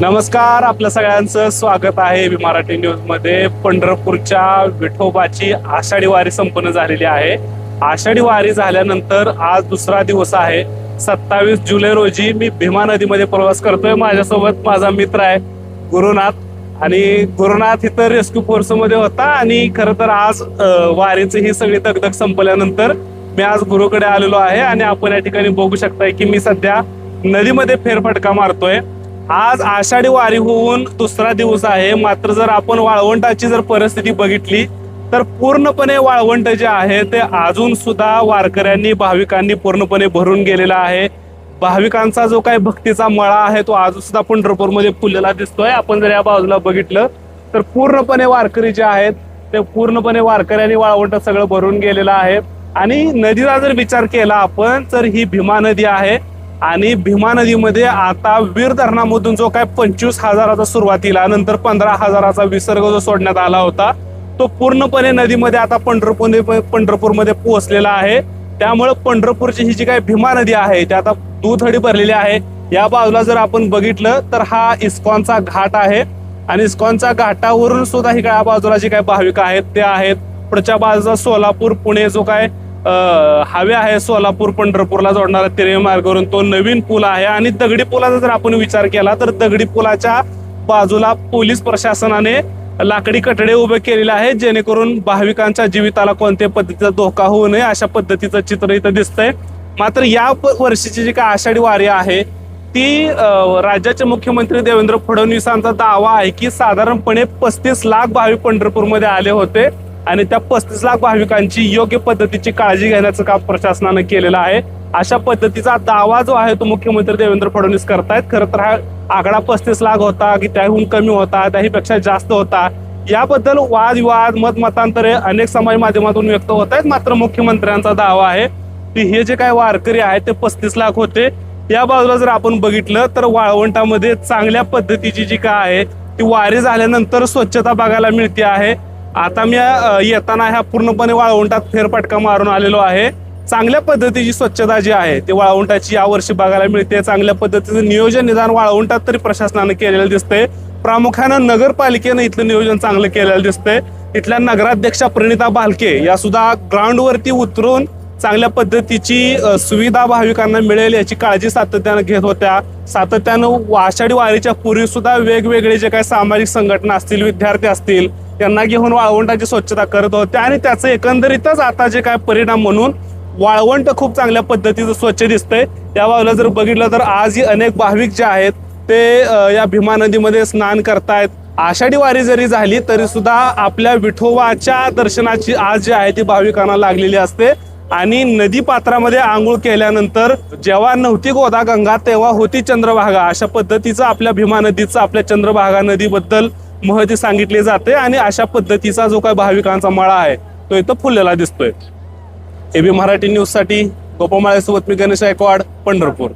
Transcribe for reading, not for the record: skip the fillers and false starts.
नमस्कार, आपल्या सगळ्यांचं स्वागत आहे मराठी न्यूज मध्ये। पंढरपूरच्या विठोबाची आषाढी वारी संपन्न झालेली आहे। आषाढी वारी झाल्यानंतर आज दुसरा दिवस आहे। 27 जुलै रोजी मी भीमा नदीमध्ये प्रवास करतोय। माझ्यासोबत माझा मित्र आहे गुरुनाथ। आणि गुरुनाथ इथं रेस्क्यू फोर्स मध्ये होता आणि खरं तर आज वारीची ही सगळी दगदग संपल्यानंतर मी आज गुरुकडे आलेलो आहे। आणि आपण या ठिकाणी बघू शकताय की मी सध्या नदीमध्ये फेरफटका मारतोय। आज आषाढी वारी होऊन दुसरा दिवस आहे, मात्र जर आपण वाळवंटाची जर परिस्थिती बघितली तर पूर्णपणे वाळवंट जे आहे ते अजून सुद्धा वारकऱ्यांनी भाविकांनी पूर्णपणे भरून गेलेला आहे। भाविकांचा जो काही भक्तीचा मळा आहे तो अजून सुद्धा पंढरपूरमध्ये फुललेला दिसतोय। आपण जर या बाजूला बघितलं तर पूर्णपणे वारकरी जे आहेत ते पूर्णपणे वारकऱ्यांनी वाळवंट सगळं भरून गेलेलं आहे। आणि नदीचा जर विचार केला आपण तर ही भीमा नदी आहे आणि भीमा नदीमध्ये आता वीर धरणामधून जो काय 25,000चा सुरुवातीला नंतर 15,000चा विसर्ग जो सोडण्यात आला होता तो पूर्णपणे नदीमध्ये आता पंढरपूरमध्ये पोहोचलेला आहे। त्यामुळे पंढरपूरची ही जी काही भीमा नदी आहे ती आता दुथडी भरलेली आहे। या बाजूला जर आपण बघितलं तर हा इस्कॉनचा घाट आहे आणि इस्कॉनच्या घाटावरून सुद्धा ही काय बाजूला जे काही भाविक आहेत ते आहेत। पुढच्या बाजूला सोलापूर पुणे जो काय हायवे आहे सोलापूर पंढरपूरला जोडणारा तिरवे मार्गावरून तो नवीन पूल आहे। आणि दगडी पुलाचा जर आपण विचार केला तर दगडी पुलाच्या बाजूला पोलीस प्रशासनाने लाकडी कठडे उभे केलेले आहेत जेणेकरून भाविकांच्या जीविताला कोणत्याही पद्धतीचा धोका होऊ नये अशा पद्धतीचं चित्र इथं दिसतंय। मात्र या वर्षीची जी काय आषाढी वारी आहे ती राज्याचे मुख्यमंत्री देवेंद्र फडणवीसांचा दावा आहे की साधारणपणे 35 लाख भाविक पंढरपूरमध्ये आले होते आणि त्या 35 लाख भाविकांची योग्य पद्धतीची काळजी घेण्याचं काम प्रशासनाने केलेलं आहे। अशा पद्धतीचा दावा जो आहे तो मुख्यमंत्री देवेंद्र फडणवीस करतायत। खरं तर हा आकडा 35 लाख होता की त्याहून कमी होता त्याहीपेक्षा जास्त होता याबद्दल वादविवाद मतमतांतरे अनेक समाज माध्यमातून व्यक्त होत आहेत। मात्र मुख्यमंत्र्यांचा दावा आहे की हे जे काय वारकरी आहेत ते 35 लाख होते। या बाजूला जर आपण बघितलं तर वाळवंटामध्ये चांगल्या पद्धतीची जी काय आहे ती वारी झाल्यानंतर स्वच्छता बघायला मिळते आहे। आता मी येताना ह्या पूर्णपणे वाळवंटात फेरफटका मारून आलेलो आहे। चांगल्या पद्धतीची स्वच्छता जी आहे ती वाळवंटाची यावर्षी बघायला मिळते। चांगल्या पद्धतीचं नियोजन निदान वाळवंटात तरी प्रशासनाने केलेलं दिसतंय। प्रामुख्यानं नगरपालिकेनं इथलं नियोजन चांगलं केलेलं दिसतंय। इथल्या नगराध्यक्षा प्रणिता बालके या सुद्धा ग्राउंडवरती उतरून चांगल्या पद्धतीची सुविधा भाविकांना मिळेल याची काळजी सातत्यानं घेत होत्या। सातत्यानं आषाढी वारीच्या पूर्वी सुद्धा वेगवेगळे जे काही सामाजिक संघटना असतील विद्यार्थी असतील त्यांना घेऊन वाळवंटाची स्वच्छता करत होते आणि त्याचं एकंदरीतच आता जे काय परिणाम म्हणून वाळवंट खूप चांगल्या पद्धतीचं स्वच्छ दिसतंय। या बाजूला जर बघितलं तर आजही अनेक भाविक जे आहेत ते या भीमा नदीमध्ये स्नान करतायत। आषाढी वारी जरी झाली तरी सुद्धा आपल्या विठोबाच्या दर्शनाची आज जी आहे ती भाविकांना लागलेली असते। आणि नदी पात्रामध्ये आंघोळ केल्यानंतर जेव्हा नव्हती गोदागंगा तेव्हा होती चंद्रभागा अशा पद्धतीचं आपल्या भीमा नदीचं आपल्या चंद्रभागा नदीबद्दल महती सांगितली जाते। आणि अशा पद्धतीचा जो काही भाविकांचा मळा आहे तो इथं फुललेला दिसतोय। एबी मराठी न्यूज साठी गोपमाळेसोबत मी गणेश गायकवाड, पंढरपूर।